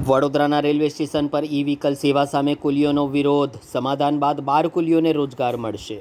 વડોદરાના railway station પર ઈ vehicle સેવા સામે કુલીઓનો વિરોધ. સમાધાન બાદ 12 કુલીઓને રોજગાર મળશે.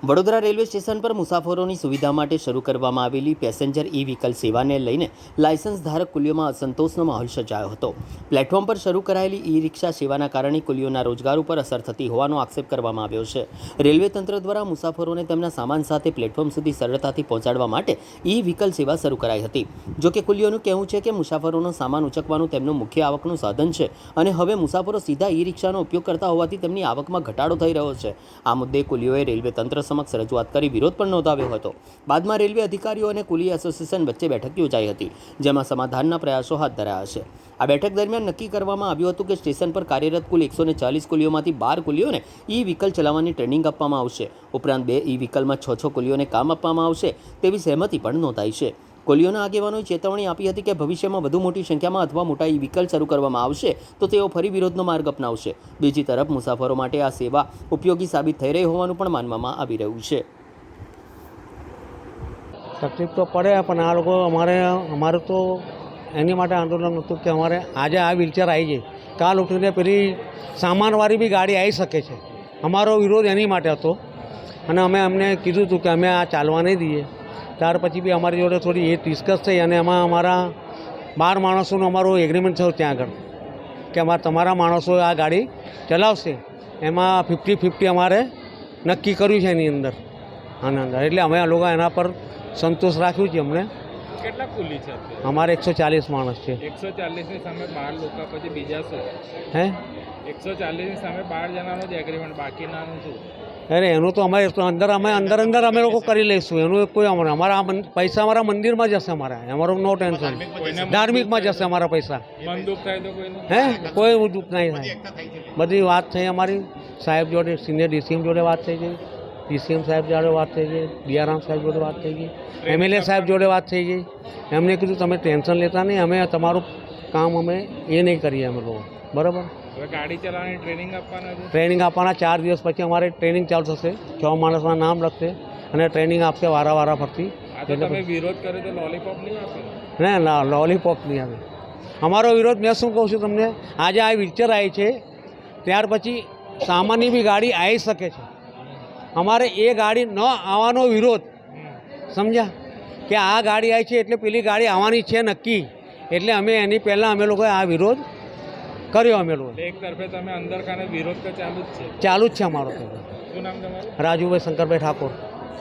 વડોદરા રેલવે સ્ટેશન પર મુસાફરોની સુવિધા માટે શરૂ કરવામાં આવેલી પેસેન્જર ઈ વ્હીકલ સેવાને લઈને લાયસન્સ ધારક કુલીઓમાં અસંતોષનો માહોલ સર્જાયો હતો. પ્લેટફોર્મ પર શરૂ કરાયેલી ઈ રિક્ષા સેવાના કારણે કુલીઓના રોજગાર ઉપર અસર થતી હોવાનો આક્ષેપ કરવામાં આવ્યો છે. રેલવે તંત્ર દ્વારા મુસાફરોને તેમના સામાન સાથે પ્લેટફોર્મ સુધી સરળતાથી પહોંચાડવા માટે ઈ વ્હીકલ સેવા શરૂ કરાઈ હતી. જોકે કુલીઓનું કહેવું છે કે મુસાફરોનો સામાન ઉંચકવાનું તેમનું મુખ્ય આવકનું સાધન છે અને હવે મુસાફરો સીધા ઈ રિક્ષાનો ઉપયોગ કરતા હોવાથી તેમની આવકમાં ઘટાડો થઈ રહ્યો છે. આ મુદ્દે કુલીઓએ રેલવે તંત્ર સમક્ષ રજૂઆત કરી વિરોધ પણ નોંધાવ્યો હતો. બાદમાં રેલવે અધિકારીઓ અને કુલી એસોસિએશન વચ્ચે બેઠક યોજાઈ હતી, જેમાં સમાધાનના પ્રયાસો હાથ ધરાયા છે. આ બેઠક દરમિયાન નક્કી કરવામાં આવ્યું હતું કે સ્ટેશન પર કાર્યરત કુલ 140 કુલીઓમાંથી 12 કુલીઓને ઈ વ્હીકલ ચલાવવાની ટ્રેનિંગ આપવામાં આવશે. ઉપરાંત 2 ઈ વ્હીકલમાં 6 કુલીઓને કામ આપવામાં આવશે તેવી સહેમતિ પણ નોંધાઈ છે. કુલીઓના આગેવાનોએ ચેતવણી આપી હતી કે ભવિષ્યમાં વધુ મોટી સંખ્યામાં અથવા મોટા ઈ વ્હીકલ શરૂ કરવામાં આવશે તો તેઓ ફરી વિરોધનો માર્ગ અપનાવશે. બીજી તરફ મુસાફરો માટે આ સેવા ઉપયોગી સાબિત થઈ રહી હોવાનું પણ માનવામાં આવી રહ્યું છે. તકલીફ તો પડે, પણ આ લોકો અમારે તો એની માટે આંદોલન હતું કે અમારે આજે આ વ્હીલચેર આવી જાય, કાલ ઉઠીને પેલી સામાનવાળી બી ગાડી આવી શકે છે. અમારો વિરોધ એની માટે હતો અને અમે અમને કીધું હતું કે અમે આ ચાલવા નહીં દઈએ. ત્યાર પછી બી અમારી જોડે થોડી એ ડિસ્કસ થઈ અને એમાં અમારા 12 માણસોનું અમારું એગ્રીમેન્ટ થયું ત્યાં આગળ કે તમારા માણસો આ ગાડી ચલાવશે. એમાં 50-50 અમારે નક્કી કર્યું છે એની અંદર, આના અંદર. એટલે અમે લોકો એના પર સંતોષ રાખ્યું છે. અમને કેટલા કુલી છે અમારે 140 માણસ છે. 140 ની સામે 12 લોકો, પછી બીજા શું? હે 140 ની સામે 12 જણાનો જ એગ્રીમેન્ટ, બાકીનાનું શું? અરે એનું તો અમે અંદર અમે લોકો કરી લઈશું. એનું કોઈ અમારા પૈસા અમારા મંદિરમાં જશે. અમારું નો ટેન્શન. ધાર્મિકમાં જશે અમારા પૈસા. મન દુઃખ થાય તો કોઈનું? હે કોઈ દુઃખ નહીં થાય. બધી વાત થઈ અમારી સાહેબ જોડે, સિનિયર ડીસીએમ જોડે વાત થઈ ગઈ, ડીસીએમ સાહેબ જોડે વાત થઈ ગઈ, દિયારામ સાહેબ જોડે વાત થઈ ગઈ, એમએલએ સાહેબ જોડે વાત થઈ ગઈ. એમને કીધું તમે ટેન્શન લેતા નહીં, અમે તમારું કામ અમે એ નહીં કરીએ અમે લોકો. બરાબર. હવે ગાડી ચલાવવાની ટ્રેનિંગ આપવાના છે. ટ્રેનિંગ આપવાના 4 દિવસ પછી અમારે ટ્રેનિંગ ચાલુ થશે. 6 માણસના નામ લખશે અને ટ્રેનિંગ આપશે વારા ફરતી. તમે વિરોધ કર્યો તો લોલીપોપ નહીં આપે? ના, લોલીપોપ નહીં આવે. અમારો વિરોધ મેં શું કહું છું તમને, આજે આ વ્હીલચેર આવી છે, ત્યાર પછી સામાનની બી ગાડી આવી શકે છે. અમારે એ ગાડી ન આવવાનો વિરોધ, સમજ્યા? કે આ ગાડી આવી છે એટલે પેલી ગાડી આવવાની છે નક્કી. એટલે અમે એની પહેલાં અમે લોકોએ આ વિરોધ કર્યો. અમે લોકો એક તરફે તમે અંદર ખાને વિરોધ તો ચાલુ જ છે. ચાલુ જ છે અમારો. શું નામ તમારું? રાજુભાઈ શંકરભાઈ ઠાકોર.